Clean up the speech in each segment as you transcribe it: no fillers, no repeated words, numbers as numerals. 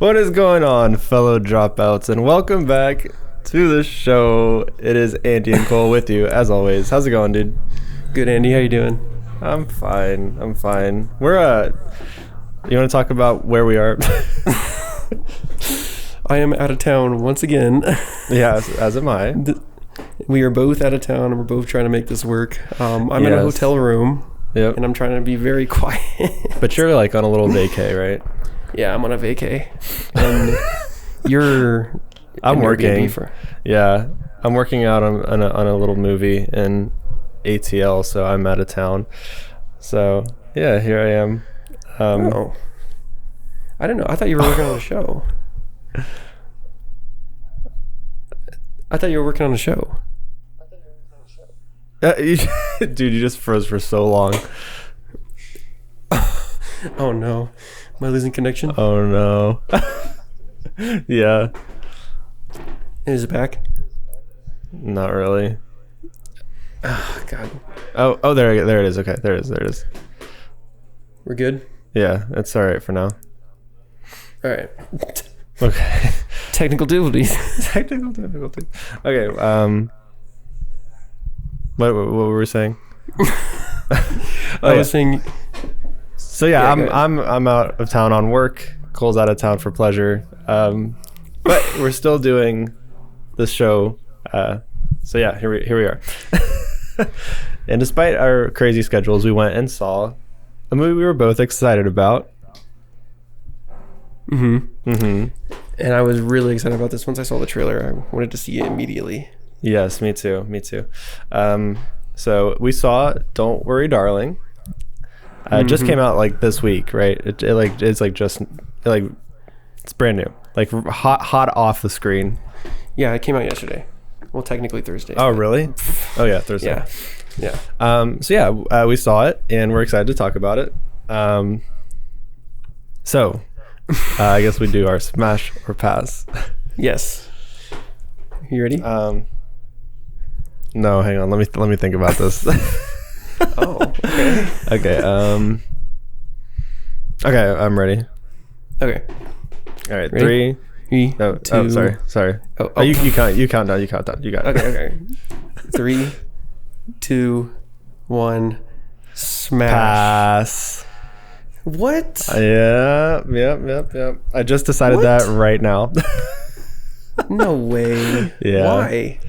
What is going on, fellow dropouts, and welcome back to the show. It is Andy and Cole with you, as always. How's it going, dude? Good, Andy. How you doing? I'm fine. We're you want to talk about where we are? I am out of town once again. Yeah, as am I. We are both out of town, and we're both trying to make this work. I'm in a hotel room, and I'm trying to be very quiet. But you're like on a little vacay, right? Yeah, I'm on a vacay, and you're. I'm working. Yeah, I'm working out on a little movie in ATL, so I'm out of town. So yeah, here I am. I don't know. I thought you were working on a show. I thought you were working on a show. Dude, you just froze for so long. Oh no. Am I losing connection? Oh no. Yeah. Is it back? Not really. Oh God. Oh, there it is. Okay, there it is. We're good? Yeah, it's all right for now. All right. Okay. Technical difficulties. Okay. What were we saying? I was saying. So yeah, I'm out of town on work. Cole's out of town for pleasure. But we're still doing this show. So yeah, here we are. And despite our crazy schedules, we went and saw a movie we were both excited about. And I was really excited about this. Once I saw the trailer, I wanted to see it immediately. Yes, me too. So we saw Don't Worry, Darling. It just came out like this week, right? It's brand new, like hot off the screen. Yeah, it came out yesterday. Well, technically Thursday. Oh, really? Oh yeah, Thursday. Yeah. So yeah, we saw it and we're excited to talk about it. So I guess we do our smash or pass. Yes. You ready? No, hang on. Let me think about this. Oh, okay. Okay, I'm ready. Okay. All right, ready? 3. No, 2. Oh, sorry. Oh. You count down. You got it. Okay. 3, 2, 1. Smash. Pass. What? Yep. I just decided that right now. No way. Yeah. Why?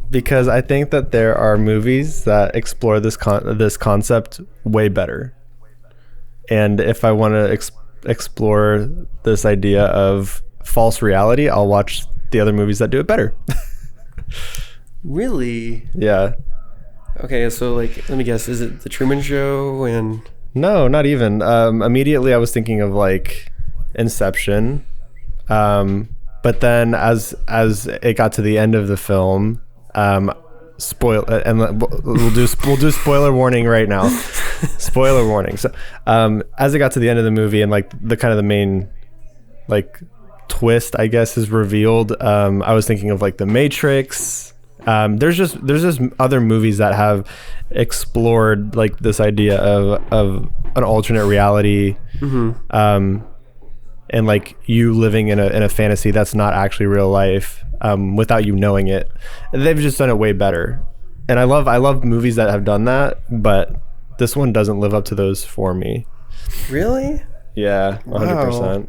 Because I think that there are movies that explore this concept way better. And if I want to explore this idea of false reality, I'll watch the other movies that do it better. Really? Yeah. Okay, so like, let me guess. Is it The Truman Show and... No, not even. Immediately I was thinking of like Inception. But then as it got to the end of the film, we'll do spoiler warning right now. Spoiler warning. So as it got to the end of the movie and like the main like twist, I guess, is revealed, I was thinking of like The Matrix. There's just other movies that have explored like this idea of an alternate reality. And like you living in a fantasy that's not actually real life, without you knowing it. They've just done it way better. And I love movies that have done that, but this one doesn't live up to those for me. Really? Yeah, 100%. Wow.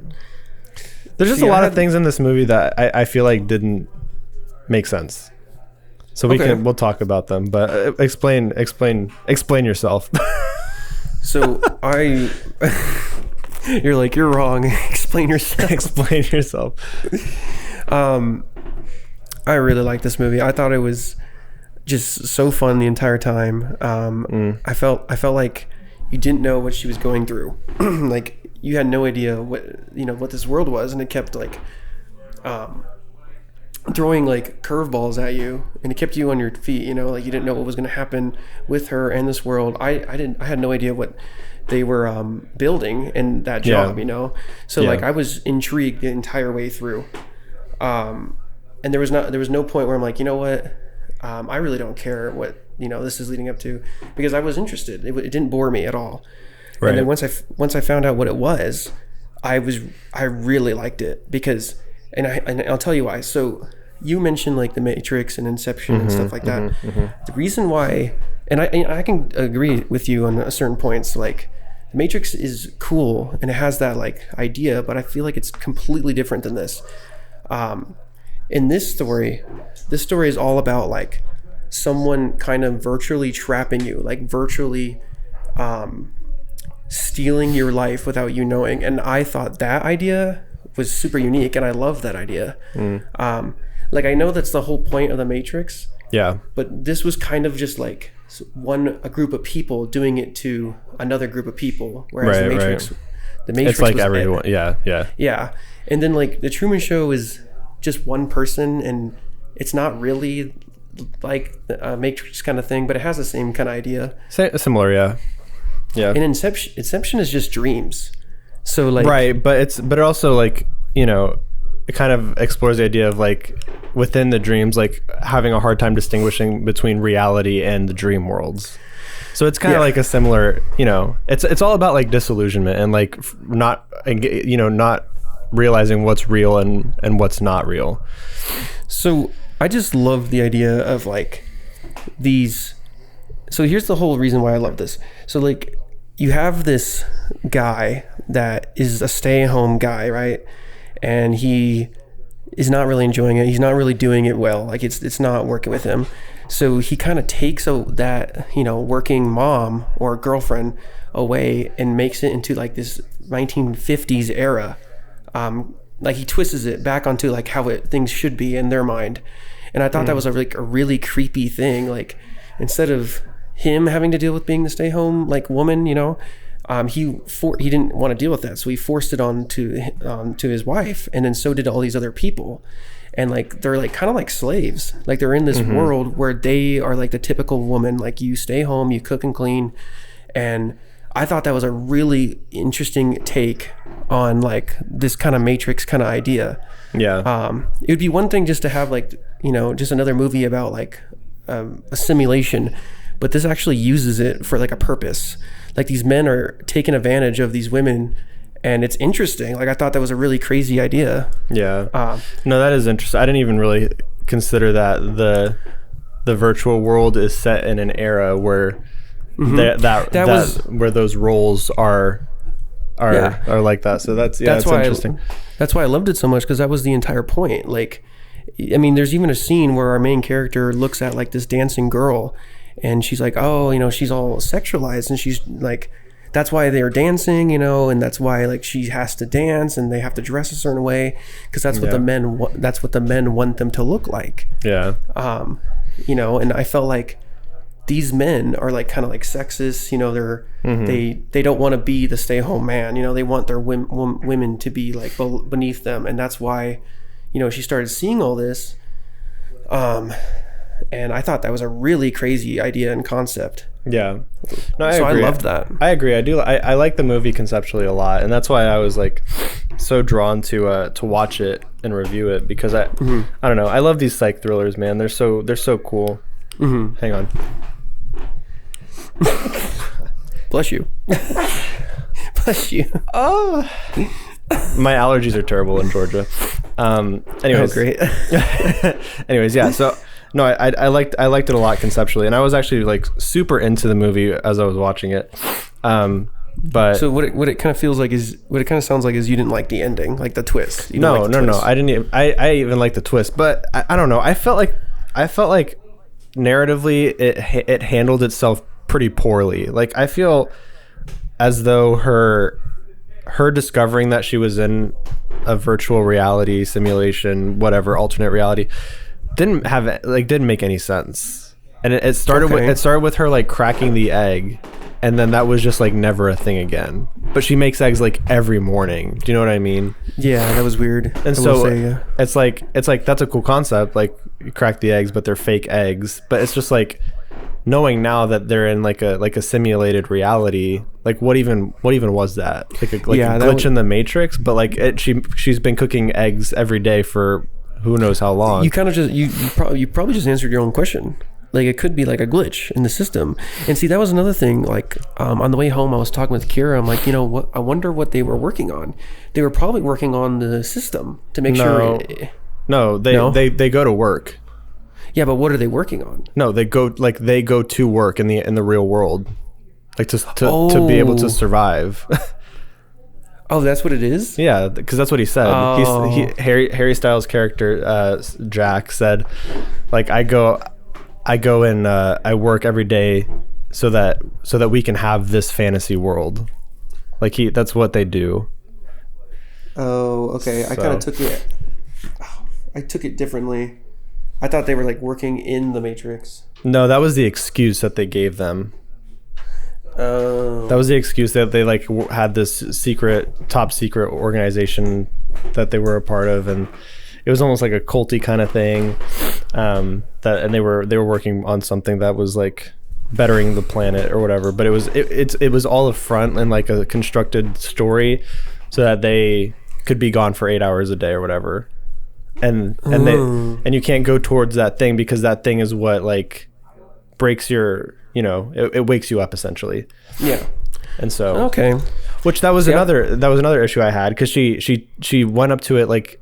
There's just a lot of things in this movie that I feel like didn't make sense. So we'll talk about them, but explain yourself. So you're like, you're wrong. Explain yourself. Explain yourself. I really like this movie. I thought it was just so fun the entire time. I felt like you didn't know what she was going through. Like you had no idea what this world was, and it kept like throwing like curveballs at you, and it kept you on your feet. Like you didn't know what was going to happen with her and this world. I had no idea what they were building in that job. So like I was intrigued the entire way through. And there was no point where I'm like, you know what, I really don't care what this is leading up to, because I was interested. It didn't bore me at all. Right. And then once I found out what it was, I really liked it because, and I'll tell you why. So you mentioned like the Matrix and Inception and stuff like that. The reason why, and I can agree with you on a certain points, like the Matrix is cool and it has that like idea, but I feel like it's completely different than this. In this story is all about like someone kind of virtually trapping you, like virtually stealing your life without you knowing. And I thought that idea was super unique, and I love that idea. Like I know that's the whole point of the Matrix. Yeah. But this was kind of just like a group of people doing it to another group of people, whereas the Matrix it's like was everyone. Yeah. And then like the Truman Show is just one person, and it's not really like a Matrix kind of thing, but it has the same kind of idea. Similar, yeah. And Inception is just dreams. So like right, but it also like, you know, it kind of explores the idea of like within the dreams, like having a hard time distinguishing between reality and the dream worlds. So it's kind of like a similar, you know, it's all about like disillusionment and like not realizing what's real and what's not real. So I just love the idea of like these. So here's the whole reason why I love this. So like you have this guy that is a stay-at-home guy, right? And he is not really enjoying it. He's not really doing it well. Like it's not working with him. So he kind of takes that, you know, working mom or girlfriend away and makes it into like this 1950s era. Like he twists it back onto like how things should be in their mind. And I thought that was a really creepy thing. Like instead of him having to deal with being the stay-home like woman, you know, he didn't want to deal with that, so he forced it on to his wife, and then so did all these other people. And like they're like kind of like slaves, like they're in this world where they are like the typical woman, like you stay home, you cook and clean. And I thought that was a really interesting take on like this kind of Matrix kind of idea. It would be one thing just to have like, you know, just another movie about like a simulation, but this actually uses it for like a purpose. Like these men are taking advantage of these women, and it's interesting. Like I thought that was a really crazy idea. No, that is interesting. I didn't even really consider that the virtual world is set in an era where where those roles are like that. So that's why interesting. That's why I loved it so much, because that was the entire point. Like, I mean, there's even a scene where our main character looks at like this dancing girl, and she's like, oh, you know, she's all sexualized, and she's like, that's why they're dancing, you know, and that's why like she has to dance and they have to dress a certain way, because that's what the men want them to look like. You know, and I felt like these men are like kind of like sexist, you know, they don't want to be the stay-home man, you know, they want their women to be like beneath them. And that's why, you know, she started seeing all this. And I thought that was a really crazy idea and concept. No, I agree. I loved that. I agree. I like the movie conceptually a lot, and that's why I was like so drawn to watch it and review it, because I don't know, I love these psych thrillers, man. They're so cool. Hang on. Bless you. Bless you. Oh, my allergies are terrible in Georgia. Anyways, great. Anyways, yeah. So no, I liked it a lot conceptually, and I was actually like super into the movie as I was watching it. But so what it kind of feels like is, what it kind of sounds like is, you didn't like the ending, like the twist. No, I didn't even, I even like the twist, but I don't know. I felt like narratively it handled itself pretty poorly. Like I feel as though her discovering that she was in a virtual reality simulation, whatever, alternate reality, didn't make any sense. And it started with her like cracking the egg, and then that was just like never a thing again. But she makes eggs like every morning. Do you know what I mean? Yeah, that was weird. And it's like that's a cool concept. Like you crack the eggs, but they're fake eggs. But it's just like knowing now that they're in like a simulated reality. Like what even was that? Like a glitch in the Matrix. But like she's been cooking eggs every day for who knows how long. You kind of just you probably just answered your own question. like it could be like a glitch in the system. And see, that was another thing. Like on the way home, I was talking with Kira. I'm like, you know what? I wonder what they were working on. They were probably working on the system to make sure. No, they go to work. Yeah, but what are they working on? No, they go to work in the real world, like to be able to survive. Oh, that's what it is? Yeah, because that's what he said. Harry Styles' character, Jack, said, like, I go and I work every day so that we can have this fantasy world. Like that's what they do. Oh, okay. So. I kind of took it. I took it differently. I thought they were like working in the Matrix. No, that was the excuse that they gave them. That was the excuse that they like had this top secret organization that they were a part of, and it was almost like a culty kind of thing. And they were working on something that was like bettering the planet or whatever. But it was all a front and like a constructed story, so that they could be gone for 8 hours a day or whatever. And you can't go towards that thing because that thing is what like breaks your. It wakes you up essentially. Yeah. And so okay, which that was another issue I had, because she went up to it like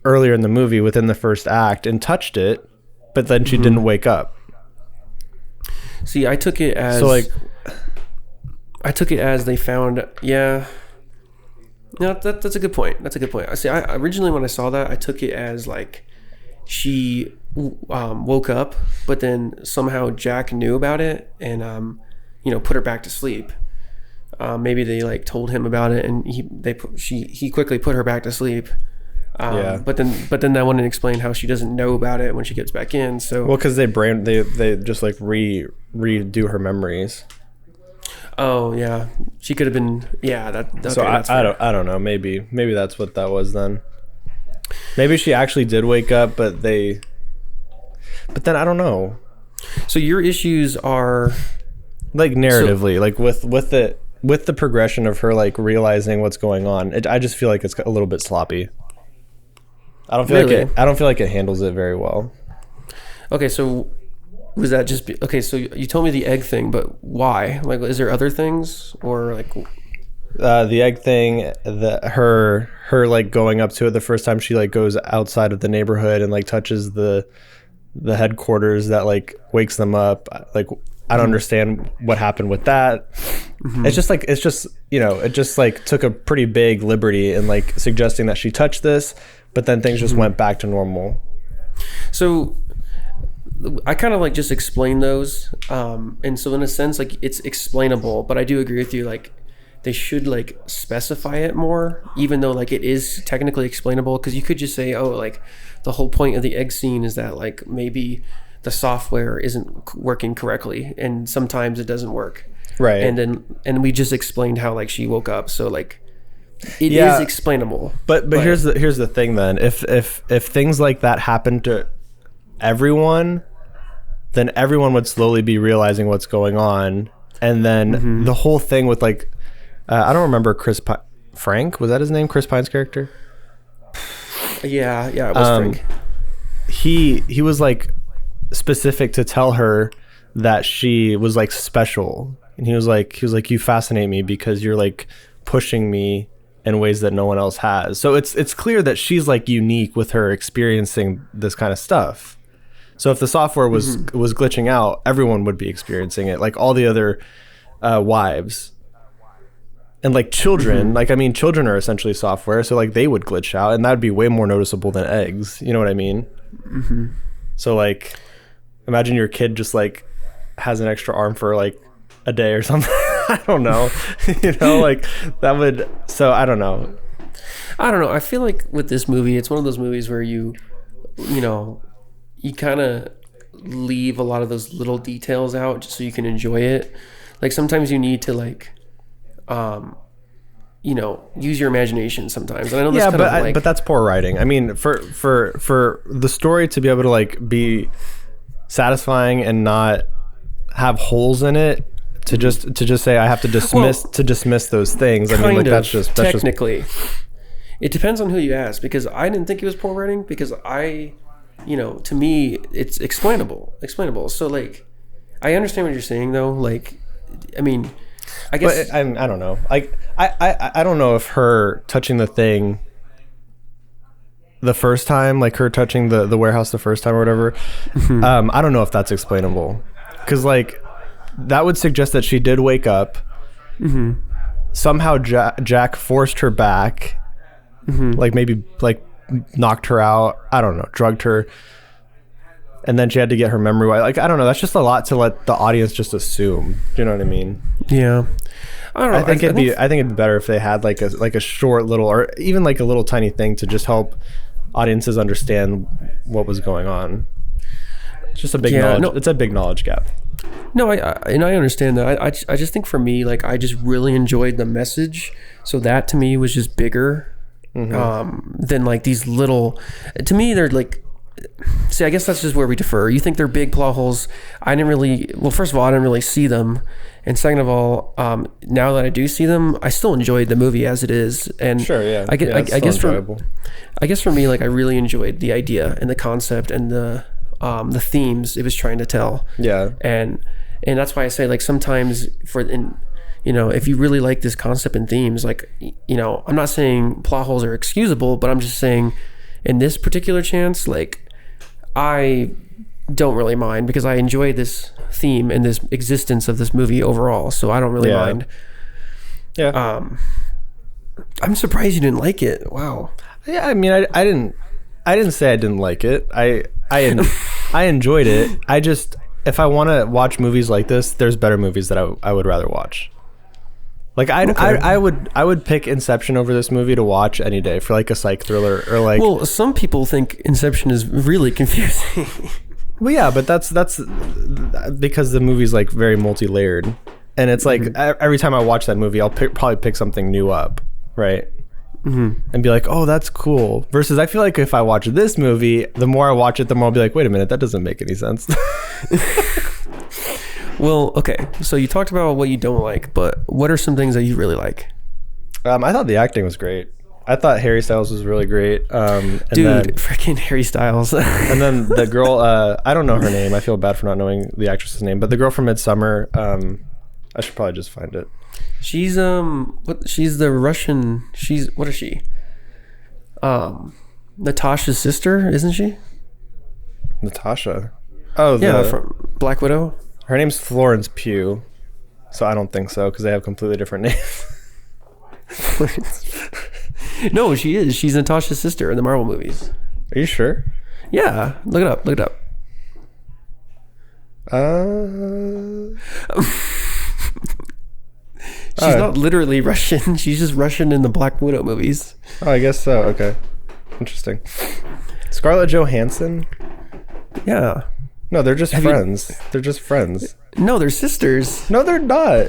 earlier in the movie within the first act and touched it, but then she didn't wake up. See, I took it as they found. Yeah. No, that's a good point. That's a good point. I originally when I saw that, I took it as like she woke up, but then somehow Jack knew about it and put her back to sleep. Maybe they like told him about it, and he quickly put her back to sleep. But then that wouldn't explain how she doesn't know about it when she gets back in. So because they just like redo her memories. Oh yeah, she could have been. Yeah, okay, so I don't know. Maybe that's what that was then. Maybe she actually did wake up, but then I don't know. So your issues are like narratively, like with the progression of her like realizing what's going on. I just feel like it's a little bit sloppy. I don't feel like it handles it very well. Okay, so was that just okay? So you told me the egg thing, but why? Like, is there other things or like? The egg thing, her like going up to it the first time she like goes outside of the neighborhood and like touches the headquarters, that like wakes them up. Like I don't understand what happened with that. Mm-hmm. It's just it just like took a pretty big liberty in like suggesting that she touched this, but then things just went back to normal. So I kind of like just explained those, and so in a sense like it's explainable, but I do agree with you, like they should like specify it more, even though like it is technically explainable, because you could just say, oh, like the whole point of the egg scene is that like maybe the software isn't working correctly and sometimes it doesn't work, right? And we just explained how like she woke up, so like it is explainable. But here's the thing then, if things like that happen to everyone, then everyone would slowly be realizing what's going on, and then the whole thing with like I don't remember Frank, was that his name? Chris Pine's character? Yeah, it was Frank. He was like specific to tell her that she was like special, and he was like you fascinate me because you're like pushing me in ways that no one else has. So it's clear that she's like unique with her experiencing this kind of stuff. So if the software was glitching out, everyone would be experiencing it, like all the other wives. And like children, like I mean, children are essentially software, so like they would glitch out, and that would be way more noticeable than eggs. You know what I mean? Mm-hmm. So like, imagine your kid just like has an extra arm for like a day or something. I don't know. Like that would. So I don't know. I feel like with this movie, it's one of those movies where you kind of leave a lot of those little details out just so you can enjoy it. Like sometimes you need to like. Use your imagination sometimes. And I know this but that's poor writing. I mean, for the story to be able to like be satisfying and not have holes in it, to just say I have to dismiss those things. I mean, like that's technically. It depends on who you ask, because I didn't think it was poor writing, because I you know, to me, it's explainable. So like, I understand what you're saying though. Like, I mean, I guess but I don't know. Like, I don't know if her touching the thing the first time, like her touching the warehouse the first time or whatever, I don't know if that's explainable, because like that would suggest that she did wake up. Somehow Jack forced her back, like maybe like knocked her out, I don't know, drugged her, and then she had to get her memory right. Like, I don't know, that's just a lot to let the audience just assume. Do you know what I mean? Yeah. I don't know. I think it'd be better if they had like a short little, or even like a little tiny thing to just help audiences understand what was going on. It's just a big it's a big knowledge gap. No, I understand that. I just think for me, like, I just really enjoyed the message, so that to me was just bigger than like these little. To me, they're like. See, I guess that's just where we differ. You think they're big plot holes. I didn't really. Well, first of all, I didn't really see them, and second of all, now that I do see them, I still enjoyed the movie as it is. And sure, yeah, I guess for me, like, I really enjoyed the idea and the concept and the themes it was trying to tell. Yeah, and that's why I say, like, sometimes you know, if you really like this concept and themes, like, you know, I'm not saying plot holes are excusable, but I'm just saying in this particular chance, like, I don't really mind because I enjoy this theme and this existence of this movie overall, so I don't really mind. Yeah. I'm surprised you didn't like it. Wow. Yeah, I mean, I didn't say I didn't like it. I enjoyed it. I just, if I want to watch movies like this, there's better movies that I would rather watch. Like, I would pick Inception over this movie to watch any day for like a psych thriller, or like. Well, some people think Inception is really confusing. Well, yeah, but that's because the movie's like very multi-layered, and it's like every time I watch that movie, I'll probably pick something new up, right? And be like, oh, that's cool. Versus, I feel like if I watch this movie, the more I watch it, the more I'll be like, wait a minute, that doesn't make any sense. Well, okay. So you talked about what you don't like, but what are some things that you really like? I thought the acting was great. I thought Harry Styles was really great. Dude, freaking Harry Styles. And then the girl, I don't know her name. I feel bad for not knowing the actress's name, but the girl from Midsummer, I should probably just find it. She's she's the Russian. What is she? Natasha's sister, isn't she? Natasha. Oh, yeah, from Black Widow. Her name's Florence Pugh, so I don't think so, because they have completely different names. No, she is. She's Natasha's sister in the Marvel movies. Are you sure? Yeah, look it up. She's not literally Russian. She's just Russian in the Black Widow movies. Oh, I guess so. Okay, interesting. Scarlett Johansson? Yeah. No, they're just friends. They're just friends. No, they're sisters. No, they're not.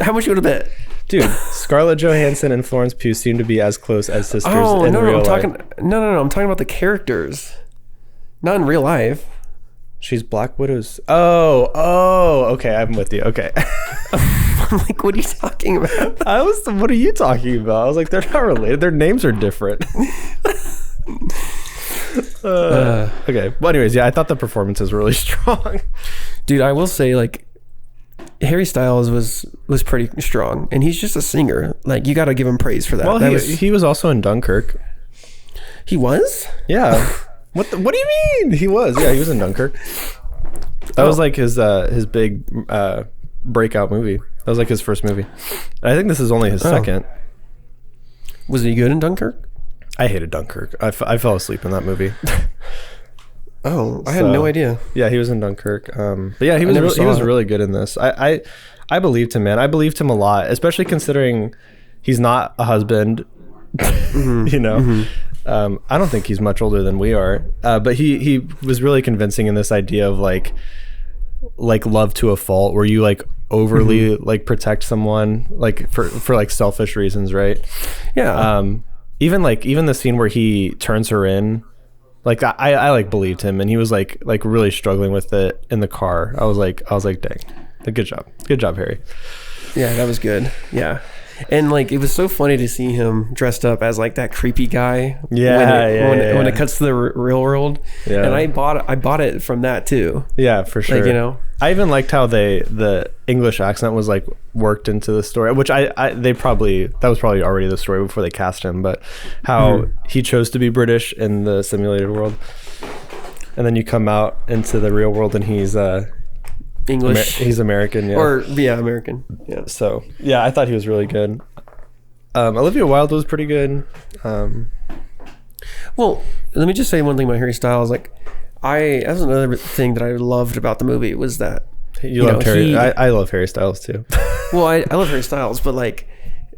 How much you would have bet? Dude, Scarlett Johansson and Florence Pugh seem to be as close as sisters in real life. I'm talking about the characters. Not in real life. She's Black Widow's. Oh, okay, I'm with you. Okay. I'm like, what are you talking about? What are you talking about? I was like, they're not related. Their names are different. Okay. Well, anyways, yeah, I thought the performances were really strong. Dude, I will say, like, Harry Styles was pretty strong, and he's just a singer. Like, you got to give him praise for that. Well, he was also in Dunkirk. He was? Yeah. What do you mean? He was. Yeah, he was in Dunkirk. That was like his big breakout movie. That was like his first movie. I think this is only his second. Was he good in Dunkirk? I hated Dunkirk. I fell asleep in that movie. I had no idea. Yeah, he was in Dunkirk. But yeah, he was really good in this. I believed him, man. I believed him a lot, especially considering he's not a husband. You know, I don't think he's much older than we are. But he was really convincing in this idea of like love to a fault, where you like overly like protect someone like for like selfish reasons, right? Yeah. Even the scene where he turns her in, like I like believed him, and he was like really struggling with it in the car. I was like, dang, good job, Harry. Yeah, that was good. Yeah. And like it was so funny to see him dressed up as like that creepy guy. When it cuts to the real world. Yeah. And I bought it from that too. Yeah, for sure. Like, you know, I even liked how the English accent was like worked into the story, which that was probably already the story before they cast him, but how he chose to be British in the simulated world, and then you come out into the real world and he's English. He's American, yeah. American. Yeah. So yeah, I thought he was really good. Olivia Wilde was pretty good. Well, let me just say one thing about Harry Styles. Like, that was another thing that I loved about the movie was that you loved Harry. I love Harry Styles too. Well, I love Harry Styles, but like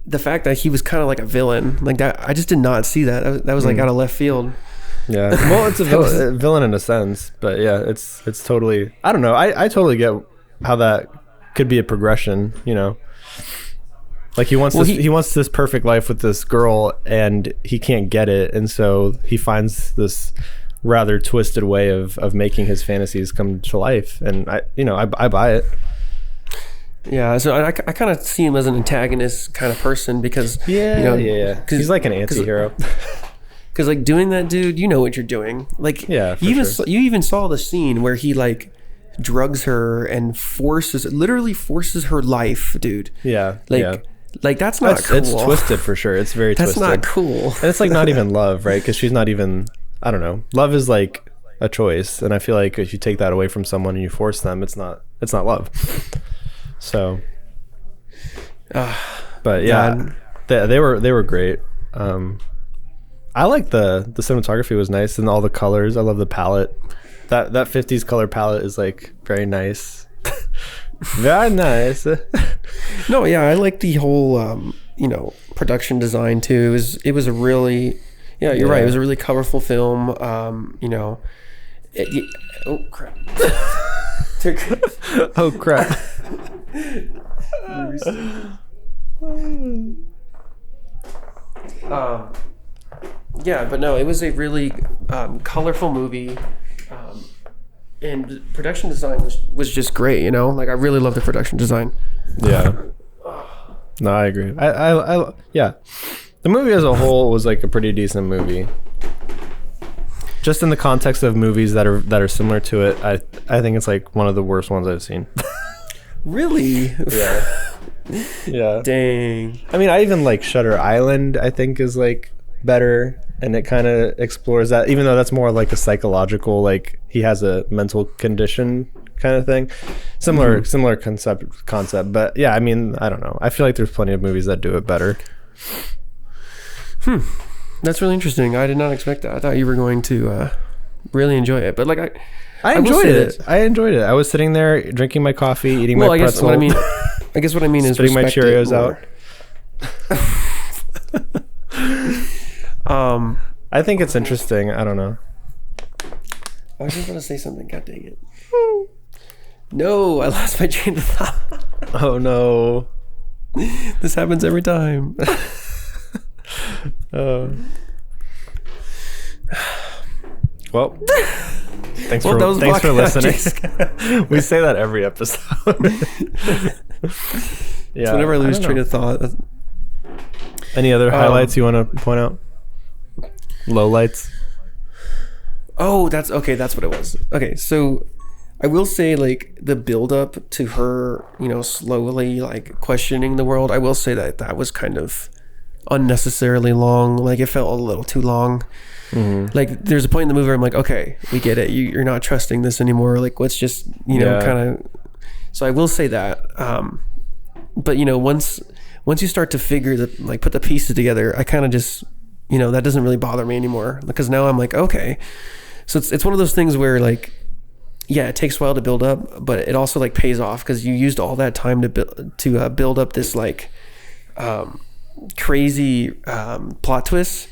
the fact that he was kind of like a villain, like that, I just did not see that. That was like out of left field. Yeah, well, it's a villain in a sense, but yeah, it's totally. I don't know. I totally get how that could be a progression. You know, like he wants he wants this perfect life with this girl, and he can't get it, and so he finds this rather twisted way of making his fantasies come to life, and I buy it. Yeah, so I kind of see him as an antagonist kind of person because he's like an anti-hero. Because like doing that, dude, you know what you're doing. Like, you even saw the scene where he like drugs her and literally forces her life, dude. Yeah, like that's not cool. It's twisted for sure. It's very twisted. That's not cool. And it's like not even love, right? Because she's not even. I don't know. Love is like a choice, and I feel like if you take that away from someone and you force them, it's not love. So, but yeah, they were great. I like the cinematography was nice and all the colors. I love the palette. That 50s color palette is like very nice. Very nice. No, yeah, I like the whole production design too. It was a really you're right. It was a really colorful film. Oh crap. Oh crap. Yeah, but no, it was a really colorful movie, and production design was just great. You know, like I really love the production design. Yeah. No, I agree. I yeah. The movie as a whole was like a pretty decent movie. Just in the context of movies that are similar to it, I think it's like one of the worst ones I've seen. Really? Yeah. Yeah. Dang. I mean, I even like Shutter Island, I think is like better, and it kind of explores that, even though that's more like a psychological, like he has a mental condition kind of thing. Similar concept, but yeah, I mean, I don't know. I feel like there's plenty of movies that do it better. That's really interesting. I did not expect that. I thought you were going to really enjoy it, but like I enjoyed it. I enjoyed it. I was sitting there drinking my coffee, eating my pretzel. I guess what I mean is spitting my Cheerios out. I think it's interesting. I don't know. I was just going to say something. God dang it. No, I lost my train of thought. Oh no. This happens every time. Well, thanks for listening. We say that every episode. Yeah. So whenever I lose train of thought. Any other highlights you want to point out? Lowlights? Oh, that's what it was. Okay, so I will say like the build up to her, slowly like questioning the world. I will say that was kind of unnecessarily long. Like it felt a little too long. Mm-hmm. Like there's a point in the movie where I'm like, okay, we get it. You're not trusting this anymore. Like let's just kind of. So I will say that. But once you start to put the pieces together, I kind of just that doesn't really bother me anymore, because now I'm like, okay. So it's one of those things where like, yeah, it takes a while to build up, but it also like pays off because you used all that time to build up this like crazy plot twist,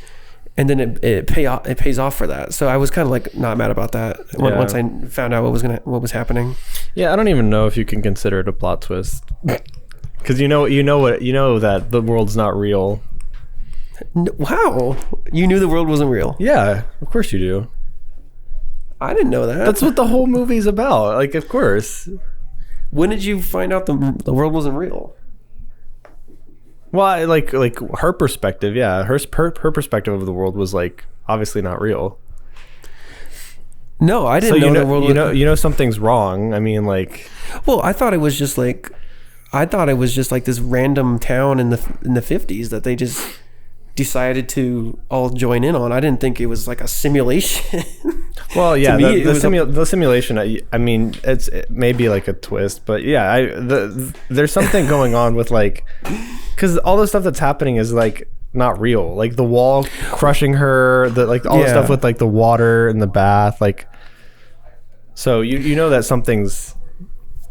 and then it pays off for that. So I was kind of like not mad about that once I found out what was happening. Yeah, I don't even know if you can consider it a plot twist, because you know that the world's not real. Wow, you knew the world wasn't real? Yeah, of course you do. I didn't know that. That's what the whole movie's about. Like, of course. When did you find out the world wasn't real? Well, like her perspective, yeah, her perspective of the world was like obviously not real. No, I didn't know the world. You know something's wrong. I mean, like, well, I thought it was just like this random town in the 50s that they just decided to all join in on. I didn't think it was like a simulation. Well, yeah, the simulation. I mean, it may be like a twist, but yeah, there's something going on with like, because all the stuff that's happening is like not real. Like the wall crushing her, all the stuff with like the water in the bath, like. So you know that something's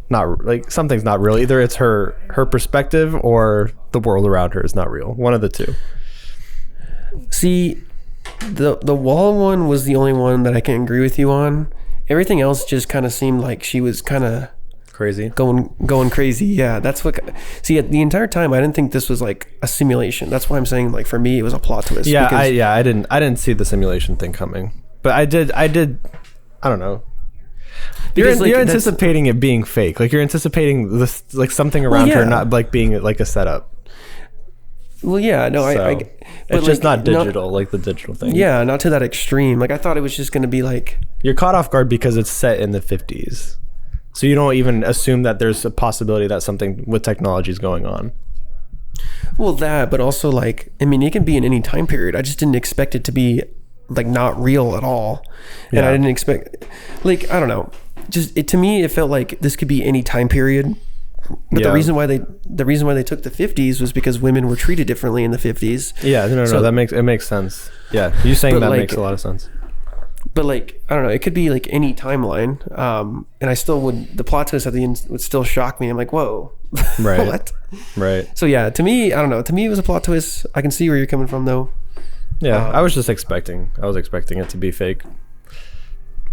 not real. Either it's her perspective or the world around her is not real. One of the two. See, the wall one was the only one that I can agree with you on. Everything else just kind of seemed like she was kind of crazy, going crazy. Yeah, that's what. See, the entire time I didn't think this was like a simulation. That's why I'm saying like for me it was a plot twist. Yeah, I didn't see the simulation thing coming, but I did. I don't know. You're anticipating it being fake. Like you're anticipating this, like something around her not like being like a setup. Well, yeah, no, so, it's just not digital, like the digital thing. Yeah, not to that extreme. Like I thought it was just going to be like. You're caught off guard because it's set in the 50s, so you don't even assume that there's a possibility that something with technology is going on. Well, that, but also like, I mean, it can be in any time period. I just didn't expect it to be like not real at all, and I didn't expect, like, I don't know. Just to me, it felt like this could be any time period. But the reason why they took the 50s was because women were treated differently in the 50s. Yeah, no, that makes sense. Yeah, you saying that makes a lot of sense. But like, I don't know, it could be like any timeline. And I still the plot twist at the end would still shock me. I'm like, whoa, right? What? Right. So yeah, to me, I don't know. To me, it was a plot twist. I can see where you're coming from, though. Yeah, I was expecting it to be fake.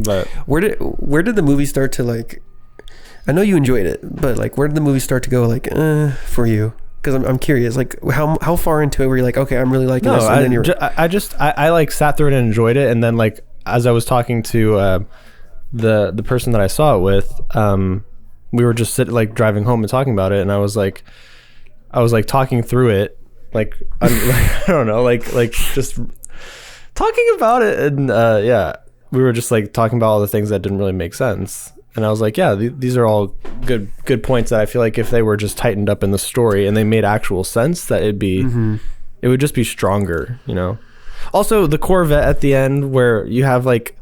But where did the movie start to like? I know you enjoyed it, but like, where did the movie start to go like for you? Because I'm curious, like how far into it were you like, okay, I'm really liking this? And then I like sat through it and enjoyed it, and then like as I was talking to the person that I saw it with, we were just like driving home and talking about it, and I was like talking through it, like I don't know, like just talking about it, and we were just like talking about all the things that didn't really make sense. And I was like, yeah, these are all good points that I feel like if they were just tightened up in the story and they made actual sense, that it would just be stronger, you know? Also, the Corvette at the end where you have like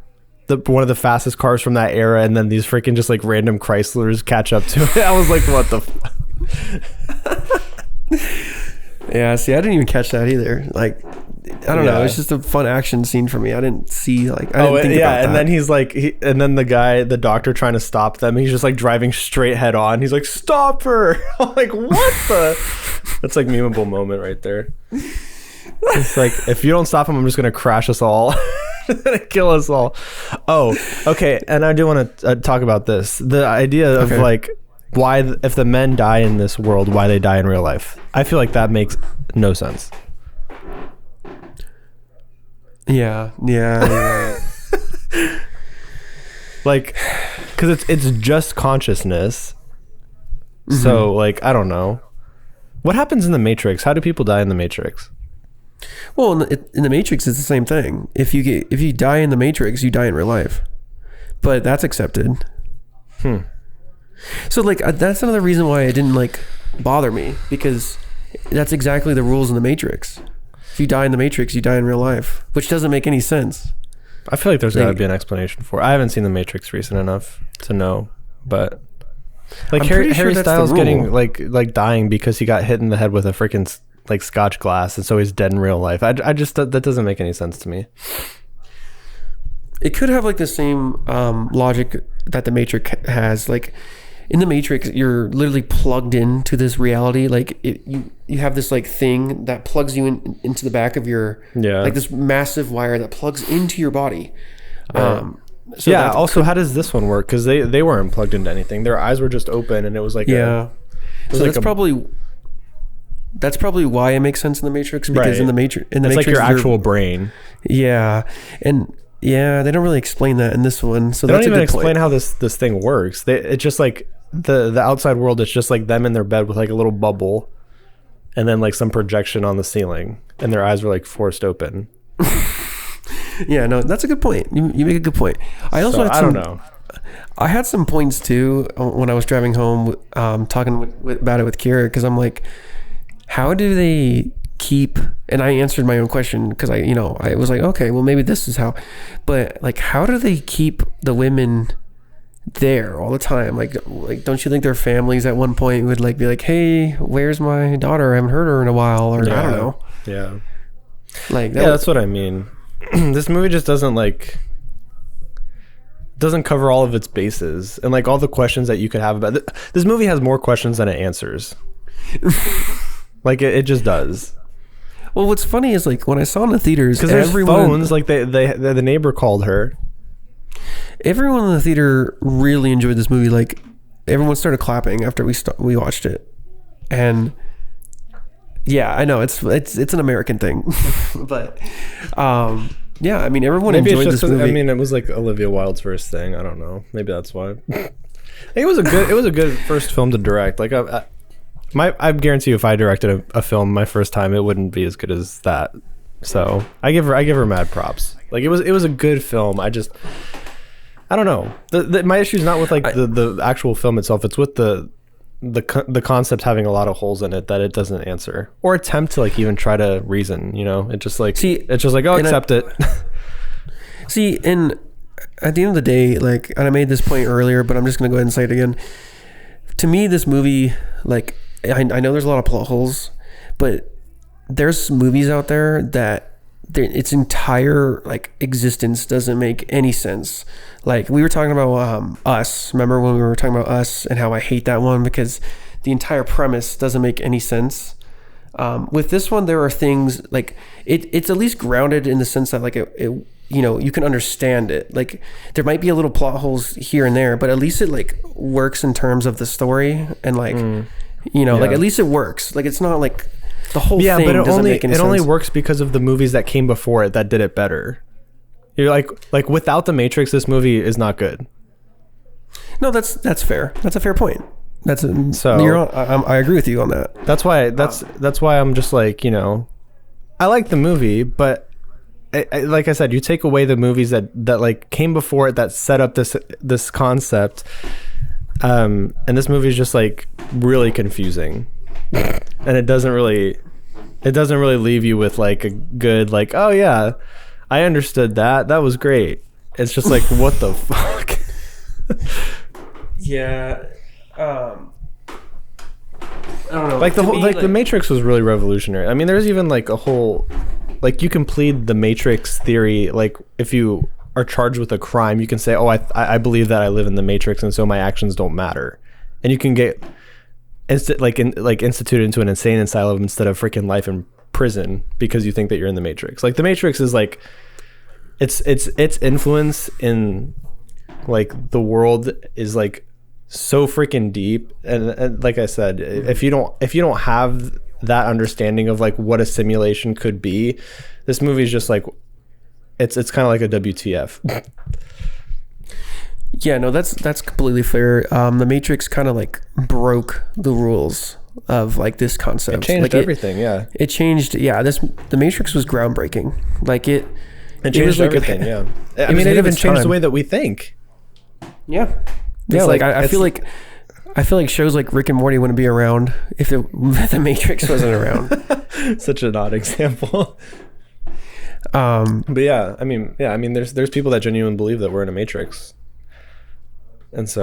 one of the fastest cars from that era, and then these freaking just like random Chryslers catch up to it. I was like, what the Yeah, see, I didn't even catch that either. Like, I don't know. It's just a fun action scene for me. I didn't see like. I didn't think about that. And then he's like, and then the doctor trying to stop them. He's just like driving straight head on. He's like, "Stop her!" I'm like, what the? That's like memeable moment right there. It's like, if you don't stop him, I'm just gonna crash us all, kill us all. Oh, okay. And I do want to talk about this. The idea of like why, if the men die in this world, why they die in real life. I feel like that makes no sense. Yeah, you're right. Like, because it's just consciousness. So like, I don't know, what happens in the Matrix. How do people die in the Matrix? Well, in the Matrix, it's the same thing. If you die in the Matrix, you die in real life, but that's accepted. So like, that's another reason why it didn't like bother me, because that's exactly the rules in the Matrix. If you die in the Matrix, you die in real life, which doesn't make any sense. I feel like there's got to be an explanation for it. I haven't seen the Matrix recent enough to know, but like Harry Styles getting like dying because he got hit in the head with a freaking like Scotch glass, and so he's dead in real life. I just that doesn't make any sense to me. It could have like the same logic that the Matrix has. Like in the Matrix, you're literally plugged into this reality. Like you have this like thing that plugs you into the back of your like this massive wire that plugs into your body. So also, how does this one work? Because they weren't plugged into anything. Their eyes were just open, and it was like so like that's probably why it makes sense in the Matrix, because in the Matrix, it's like your actual brain. And they don't really explain that in this one. So they don't even explain how this thing works. It's just like the outside world. It's just like them in their bed with like a little bubble, and then like some projection on the ceiling, and their eyes were like forced open. Yeah, no, that's a good point. You make a good point. I also had some, I don't know. I had some points too when I was driving home, talking about it with Kira, because I'm like, how do they keep? And I answered my own question because I was like, okay, well maybe this is how, but like, how do they keep the women there all the time? Like don't you think their families at one point would like be like, hey, where's my daughter? I haven't heard her in a while, or I don't know. Yeah. Like that's what I mean. This movie just doesn't cover all of its bases, and like all the questions that you could have about this movie has more questions than it answers. Like it just does. Well, what's funny is like when I saw in the theaters, because there's phones, like the neighbor called her. Everyone in the theater really enjoyed this movie. Like everyone started clapping after we watched it, and yeah, I know it's an American thing, but yeah, I mean everyone enjoyed this movie. I mean, it was like Olivia Wilde's first thing. I don't know, maybe that's why. It was a good first film to direct. Like I guarantee you, if I directed a film my first time, it wouldn't be as good as that. So I give her mad props. Like it was a good film. I don't know. My issue is not with like the actual film itself. It's with the concept having a lot of holes in it that it doesn't answer or attempt to like even try to reason. You know, it just like accept it. See, and at the end of the day, like, and I made this point earlier, but I'm just gonna go ahead and say it again. To me, this movie, like, I know there's a lot of plot holes, but there's movies out there that its entire like existence doesn't make any sense. Like we were talking about Us. Remember when we were talking about Us and how I hate that one because the entire premise doesn't make any sense. With this one, there are things like it's at least grounded in the sense that like it you can understand it. Like there might be a little plot holes here and there, but at least it like works in terms of the story and like like at least it works. Like it's not like the whole thing but doesn't make any sense. It only works because of the movies that came before it that did it better. You're like without The Matrix, this movie is not good. No, that's fair. That's a fair point. I agree with you on that. That's why I'm just like, I like the movie, but like I said, you take away the movies that like came before it that set up this concept, and this movie is just like really confusing. And it doesn't really leave you with like a good like, oh yeah, I understood that was great. It's just like, what the fuck. Yeah. I don't know. Like the Matrix was really revolutionary. I mean, there's even like a whole like you can plead the Matrix theory. Like if you are charged with a crime, you can say, oh, I believe that I live in the Matrix and so my actions don't matter, and you can get instituted into an insane asylum instead of freaking life in prison because you think that you're in the Matrix. Like the Matrix is like its influence in like the world is like so freaking deep, and like I said, if you don't have that understanding of like what a simulation could be, this movie is just like it's kind of like a WTF. Yeah, no, that's completely fair. The Matrix kind of like broke the rules of like this concept. It changed everything. It changed. Yeah, the Matrix was groundbreaking. Like it changed everything. Yeah, I mean, it even changed the way that we think. Yeah, yeah. Like I feel like shows like Rick and Morty wouldn't be around if the Matrix wasn't around. Such an odd example. But yeah, I mean, there's people that genuinely believe that we're in a Matrix. And so,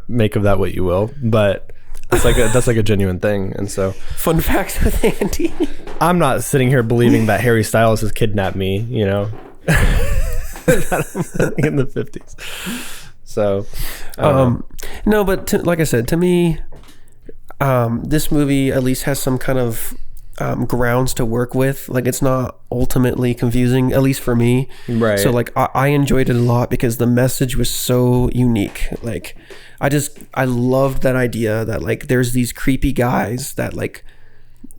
make of that what you will, but it's like that's like a genuine thing. And so, fun facts with Andy. I'm not sitting here believing that Harry Styles has kidnapped me, in the 50s. So, no, but like I said, to me, this movie at least has some kind of grounds to work with. Like it's not ultimately confusing, at least for me. Right. So like I enjoyed it a lot because the message was so unique. Like I loved that idea that like there's these creepy guys that like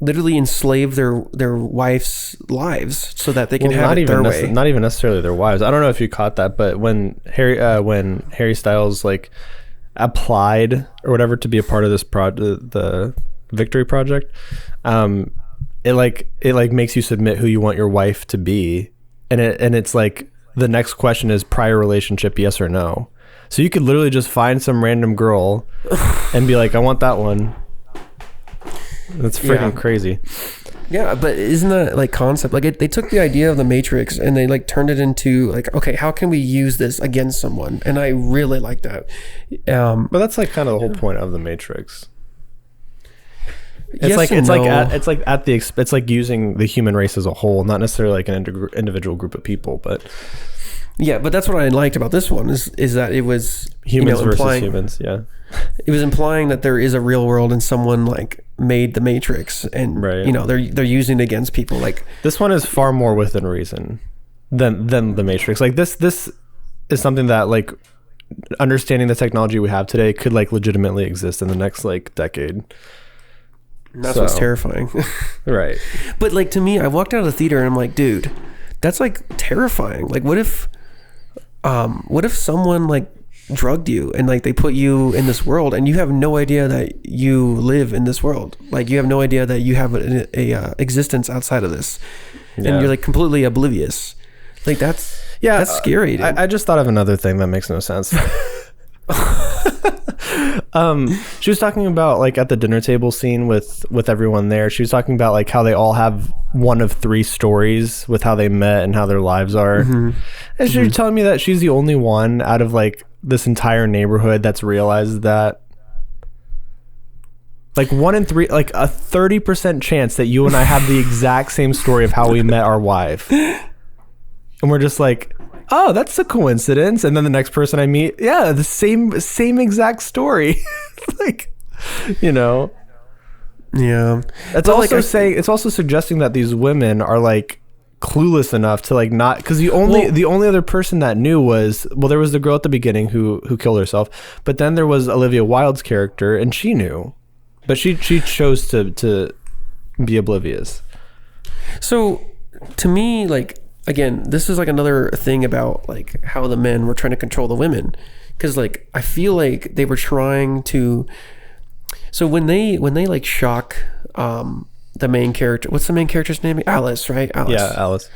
literally enslave their wives' lives so that they can have it their way. Not even necessarily their wives. I don't know if you caught that, but when Harry Styles like applied or whatever to be a part of this the Victory Project, it makes you submit who you want your wife to be, and it's like the next question is prior relationship, yes or no. So you could literally just find some random girl and be like, I want that one. That's freaking crazy. Yeah, but isn't that like concept? Like they took the idea of the Matrix and they like turned it into like, okay, how can we use this against someone? And I really like that. But that's like kind of the whole point of the Matrix. It's like using the human race as a whole, not necessarily like an individual group of people, but yeah. But that's what I liked about this one is that it was humans versus humans. Yeah, it was implying that there is a real world and someone like made the Matrix, and they're using it against people. Like this one is far more within reason than the Matrix. Like this is something that like understanding the technology we have today could like legitimately exist in the next like decade. And that's what's terrifying. Right. But like to me, I walked out of the theater and I'm like, dude, that's like terrifying. Like what if someone like drugged you and like they put you in this world and you have no idea that you live in this world. Like you have no idea that you have a existence outside of this. And you're like completely oblivious. Like that's scary. Dude. I just thought of another thing that makes no sense. She was talking about like at the dinner table scene with everyone there, she was talking about like how they all have one of three stories with how they met and how their lives are. And she was telling me that she's the only one out of like this entire neighborhood that's realized that like 1 in 3, like a 30% chance that you and I have the exact same story of how we met our wife. And we're just like, oh, that's a coincidence. And then the next person I meet, yeah, the same exact story. Like, Yeah. It's also suggesting that these women are like clueless enough to like not, because the only other person that knew was, well, there was the girl at the beginning who killed herself, but then there was Olivia Wilde's character and she knew, but she chose to be oblivious. So to me, like, again, this is like another thing about like how the men were trying to control the women, because like I feel like they were trying to. So when they like shock the main character, what's the main character's name? Alice, right? Alice. Yeah, Alice.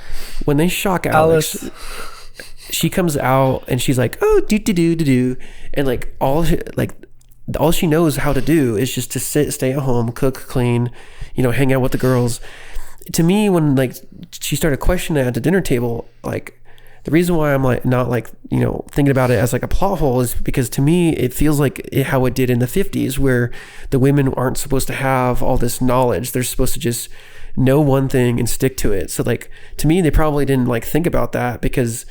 When they shock Alice, she comes out and she's like, oh, do, and like all she knows how to do is just to stay at home, cook, clean, hang out with the girls. To me, when like she started questioning it at the dinner table, like the reason why I'm like not like thinking about it as like a plot hole is because to me it feels like how it did in the 50s, where the women aren't supposed to have all this knowledge. They're supposed to just know one thing and stick to it. So like to me, they probably didn't like think about that, because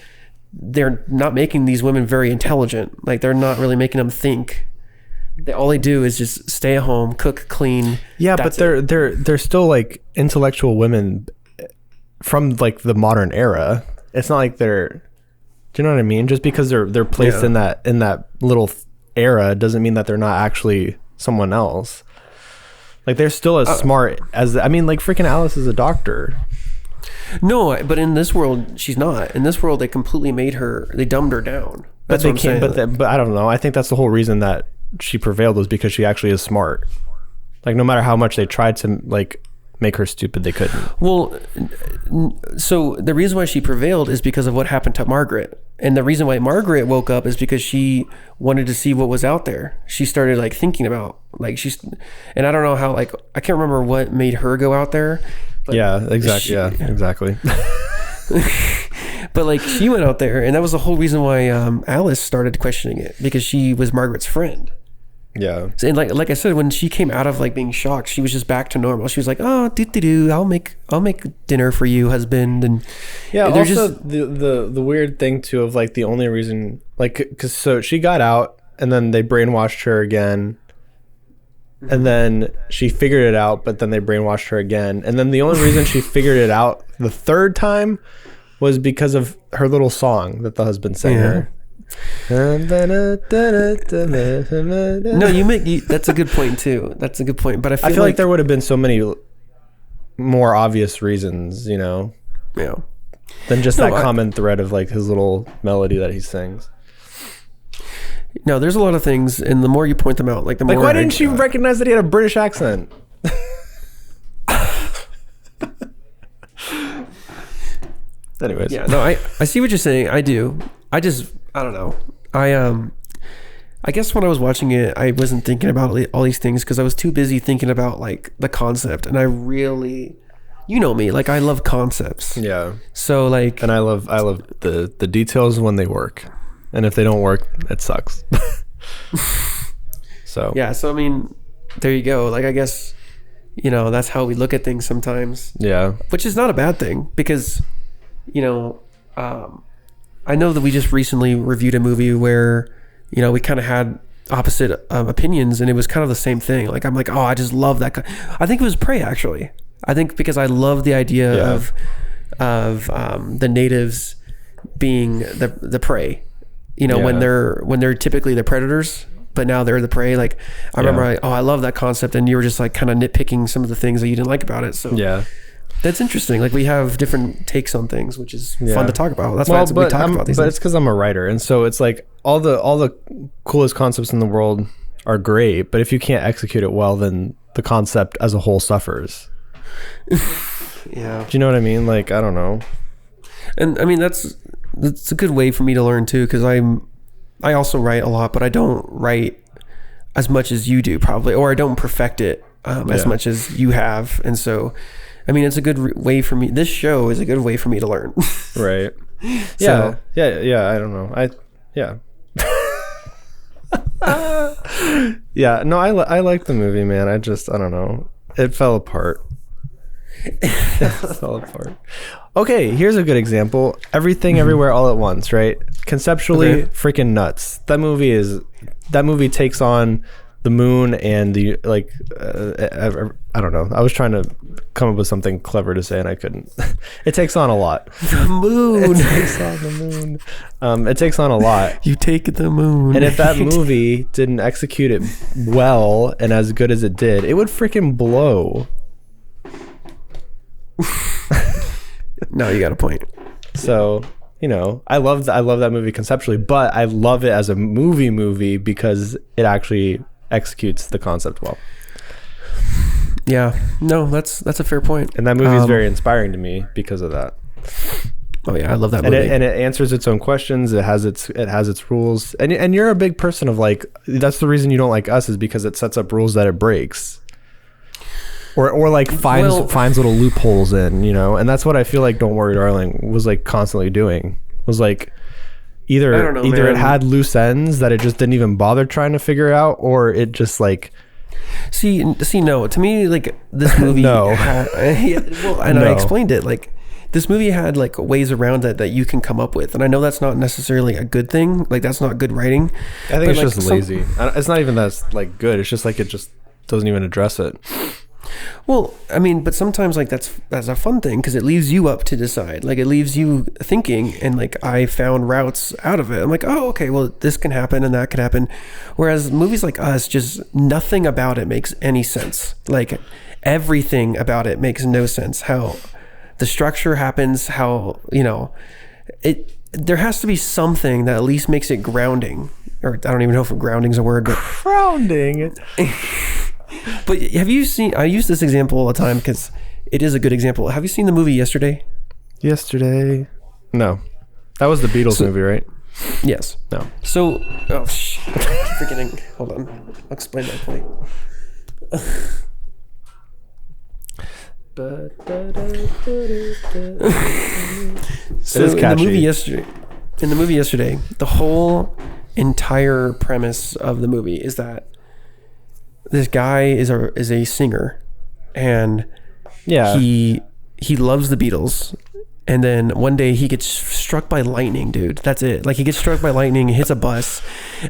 they're not making these women very intelligent. Like they're not really making them think. All they do is just stay at home, cook, clean. Yeah, but they're still like intellectual women from like the modern era. It's not like they're, do you know what I mean? Just because they're placed in that little era doesn't mean that they're not actually someone else. Like they're still as smart as, I mean, like freaking Alice is a doctor. No, but in this world she's not. In this world they completely they dumbed her down. That's but they can't. But I don't know. I think that's the whole reason that she prevailed, was because she actually is smart. Like no matter how much they tried to like make her stupid, they couldn't. Well, so the reason why she prevailed is because of what happened to Margaret, and the reason why Margaret woke up is because she wanted to see what was out there. She started like thinking about like and I don't know how, like I can't remember what made her go out there. But exactly. But like she went out there, and that was the whole reason why Alice started questioning it, because she was Margaret's friend. Yeah. And like I said, when she came out of like being shocked, she was just back to normal. She was like, oh, I'll make dinner for you, husband. And yeah, also just the weird thing too of like the only reason, like, because so she got out and then they brainwashed her again, and then she figured it out, but then they brainwashed her again, and then the only reason she figured it out the third time was because of her little song that the husband sang her. No, that's a good point too. That's a good point. But I feel like there would have been so many more obvious reasons, than just that common thread of like his little melody that he sings. No, there's a lot of things, and the more you point them out, like the more. Like, why didn't you recognize that he had a British accent? Anyways. Yeah, no, I see what you're saying. I do. I don't know. I guess when I was watching it, I wasn't thinking about all these things because I was too busy thinking about like the concept, and I really, you know me, like I love concepts. Yeah. So like, and I love the details when they work, and if they don't work, it sucks. So yeah. So I mean, there you go. Like I guess, you know, that's how we look at things sometimes. Yeah. Which is not a bad thing because, you know, I know that we just recently reviewed a movie where, you know, we kind of had opposite opinions, and it was kind of the same thing. Like I'm like, oh, I just love that. I think it was Prey actually. I think because I love the idea of the natives being the prey. You know, when they're typically the predators, but now they're the prey. Like I remember, I love that concept, and you were just like kind of nitpicking some of the things that you didn't like about it. So yeah. That's interesting. Like we have different takes on things, which is fun to talk about. That's why we talk about these things. It's because I'm a writer, and so it's like all the coolest concepts in the world are great, but if you can't execute it well, then the concept as a whole suffers. Yeah. Do you know what I mean? Like I don't know. And I mean that's a good way for me to learn too, because I also write a lot, but I don't write as much as you do probably, or I don't perfect it as much as you have, and so. I mean, it's a good way for me. This show is a good way for me to learn. Right. Yeah. I don't know. Yeah. No, I like the movie, man. I don't know. It fell apart. Okay, here's a good example. Everything, Everywhere, All at Once. Right. Conceptually, freaking nuts. That movie takes on the moon and the I don't know. I was trying to come up with something clever to say and I couldn't. It takes on a lot. The moon. It takes on the moon. It takes on a lot. You take the moon. And if that movie didn't execute it well and as good as it did, it would freaking blow. No, you got a point. So, you know, I love that movie conceptually, but I love it as a movie because it actually executes the concept well. Yeah, no, that's a fair point. And that movie is very inspiring to me because of that. Oh yeah, I love that movie. And it answers its own questions. It has its rules. And you're a big person of like, that's the reason you don't like Us, is because it sets up rules that it breaks. Or like finds little loopholes in, you know. And that's what I feel like Don't Worry Darling was like constantly doing. Was like either it had loose ends that it just didn't even bother trying to figure out, or it just like see no, to me, like this movie I explained it, like this movie had like ways around it that you can come up with, and I know that's not necessarily a good thing, like that's not good writing. I think it's like just lazy. It's not even that's like good, it's just like it just doesn't even address it. Well, I mean, but sometimes like that's a fun thing because it leaves you up to decide. Like it leaves you thinking, and like I found routes out of it. I'm like, oh, okay, well this can happen and that can happen. Whereas movies like Us, just nothing about it makes any sense. Like everything about it makes no sense. How the structure happens, how, you know, there has to be something that at least makes it grounding. Or I don't even know if grounding is a word, but grounding. But have you seen, I use this example all the time because it is a good example. Have you seen the movie Yesterday? No. That was the Beatles movie, right? Yes. No. So, freaking, hold on. I'll explain my point. So in the movie yesterday, the whole entire premise of the movie is that this guy is a singer, and he loves the Beatles, and then one day he gets struck by lightning, dude. That's it. Like he gets struck by lightning, hits a bus,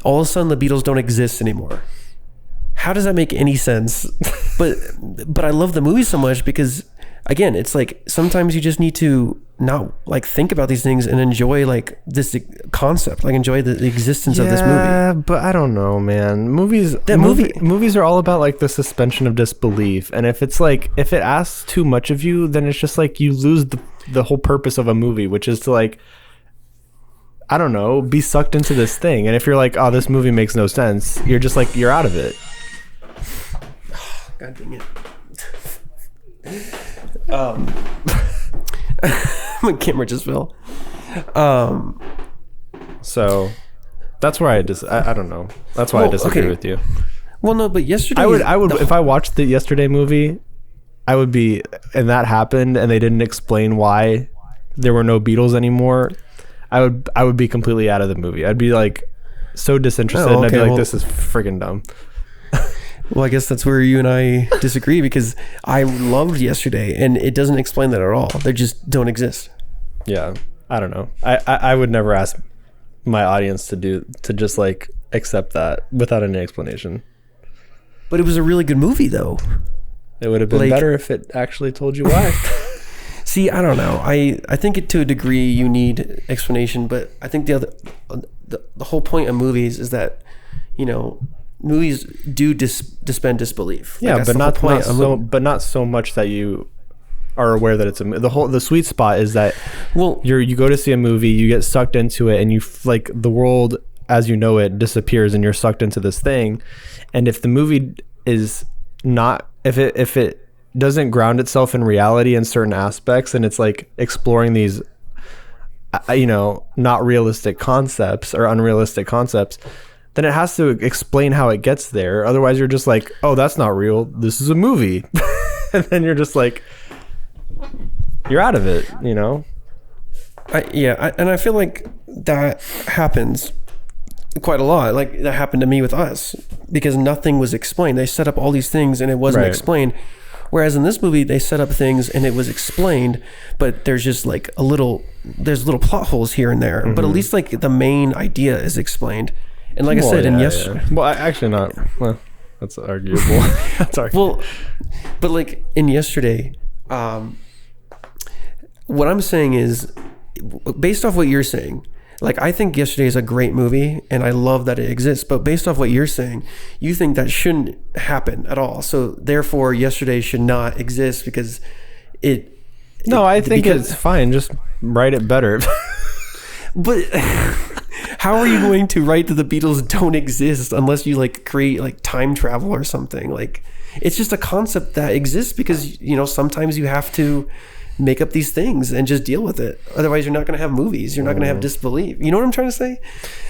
all of a sudden the Beatles don't exist anymore. How does that make any sense? But I love the movie so much because, again, it's like sometimes you just need to not like think about these things and enjoy like this concept, like enjoy the existence of this movie. Yeah, but I don't know, man. Movies are all about like the suspension of disbelief, and if it asks too much of you, then it's just like you lose the whole purpose of a movie, which is to like, I don't know, be sucked into this thing. And if you're like, oh, this movie makes no sense, you're just like, you're out of it. God dang it. My camera just fell. So that's where I don't know. That's why I disagree with you. Well, no, but yesterday I would if I watched the yesterday movie, I would be, and that happened and they didn't explain why there were no Beatles anymore, I would be completely out of the movie. I'd be like so disinterested, and I'd be like, this is freaking dumb. Well, I guess that's where you and I disagree, because I loved yesterday and it doesn't explain that at all. They just don't exist. Yeah, I don't know. I would never ask my audience to just like accept that without any explanation. But it was a really good movie, though. It would have been better if it actually told you why. See, I don't know. I think to a degree you need explanation, but I think the whole point of movies is that, you know, movies do suspend disbelief. Yeah, like, but not so much that you are aware that it's the sweet spot is that you go to see a movie, you get sucked into it, and you like the world as you know it disappears, and you're sucked into this thing. And if the movie is not, if it doesn't ground itself in reality in certain aspects, and it's like exploring these, you know, not realistic concepts or unrealistic concepts, then it has to explain how it gets there. Otherwise, you're just like, oh, that's not real. This is a movie. And then you're just like, you're out of it, you know? And I feel like that happens quite a lot. Like that happened to me with Us, because nothing was explained. They set up all these things and it wasn't explained. Whereas in this movie, they set up things and it was explained, but there's just like there's little plot holes here and there. Mm-hmm. But at least like the main idea is explained. And like I said, well, actually not. Well, that's arguable. That's arguable. Well, but like in yesterday, what I'm saying is, based off what you're saying, like I think yesterday is a great movie and I love that it exists. But based off what you're saying, you think that shouldn't happen at all. So therefore, yesterday should not exist because it. No, I think it's fine. Just write it better. But how are you going to write that the Beatles don't exist unless you like create like time travel or something? Like it's just a concept that exists because, you know, sometimes you have to make up these things and just deal with it. Otherwise you're not going to have movies. You're not going to have disbelief. You know what I'm trying to say?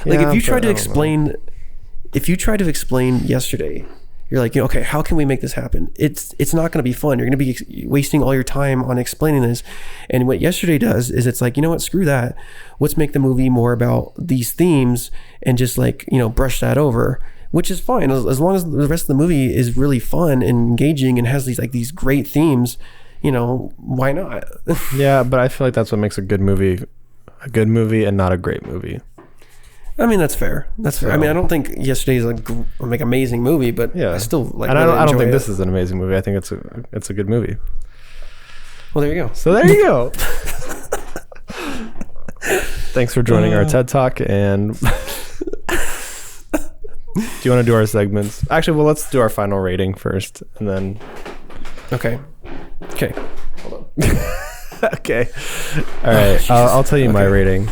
Like if you try to explain yesterday, you're like, you know, okay, how can we make this happen? It's not going to be fun. You're going to be wasting all your time on explaining this. And what yesterday does is it's like, you know what, screw that. Let's make the movie more about these themes and just like, you know, brush that over, which is fine. As long as the rest of the movie is really fun and engaging and has these great themes, you know, why not? Yeah, but I feel like that's what makes a good movie and not a great movie. I mean, that's fair. That's fair. I mean, I don't think yesterday is like amazing movie, but yeah, I still like. And I don't think this is an amazing movie. I think it's a good movie. Well, there you go. So there you go. Thanks for joining our TED Talk. And do you want to do our segments? Actually, well, let's do our final rating first, and then. Okay. Hold on. Okay. All right. I'll tell you my rating.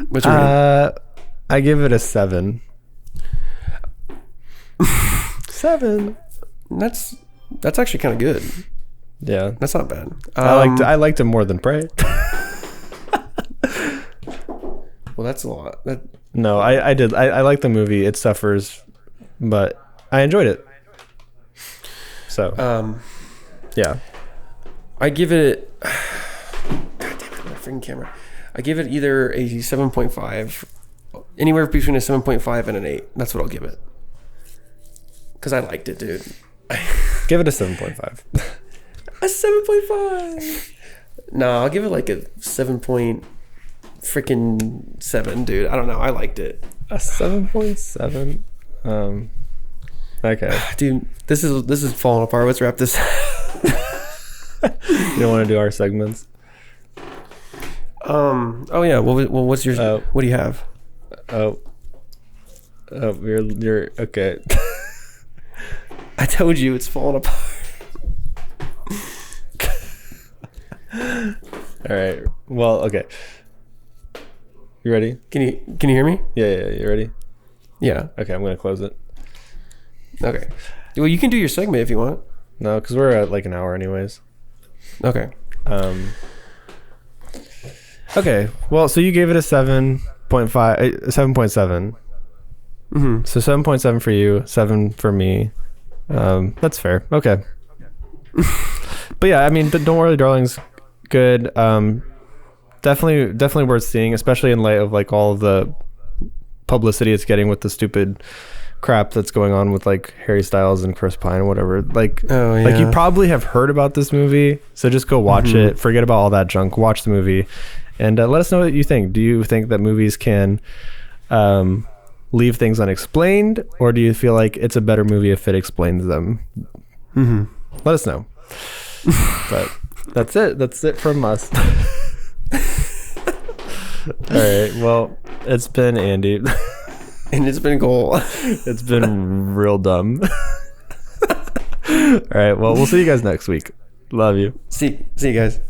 What's your rating? I give it a 7. 7. That's actually kind of good. Yeah, that's not bad. I liked it more than Prey. Well, that's a lot. No, I did. I like the movie. It suffers, but I enjoyed it. So, yeah. I give it. God damn it, my freaking camera. I give it either a 7.5. Anywhere between a 7.5 and an 8. That's what I'll give it. Because I liked it, dude. Give it a 7.5. A 7.5. No, I'll give it like a 7.7, dude. I don't know. I liked it. A 7.7. Okay. Dude, this is falling apart. Let's wrap this. You don't want to do our segments? Oh yeah. Well, what's your? What do you have? You're okay. I told you it's falling apart. All right. Well, okay. You ready? Can you hear me? Yeah. You ready? Yeah. Okay, I'm gonna close it. Okay. Well, you can do your segment if you want. No, because we're at like an hour anyways. Okay. Okay. Well, so you gave it a 7.5, 7.7. Mm-hmm. So 7.7 for you, 7 for me. That's fair. Okay. But yeah, I mean, Don't Worry Darling's good. Definitely worth seeing, especially in light of like all of the publicity it's getting with the stupid crap that's going on with like Harry Styles and Chris Pine and whatever. Like, like you probably have heard about this movie, so just go watch it. Forget about all that junk. Watch the movie, and let us know what you think. Do you think that movies can leave things unexplained, or do you feel like it's a better movie if it explains them? Let us know. But that's it from us. All right, well, it's been Andy. And it's been Cole. It's been real dumb. All right, well, we'll see you guys next week. Love you. See you guys.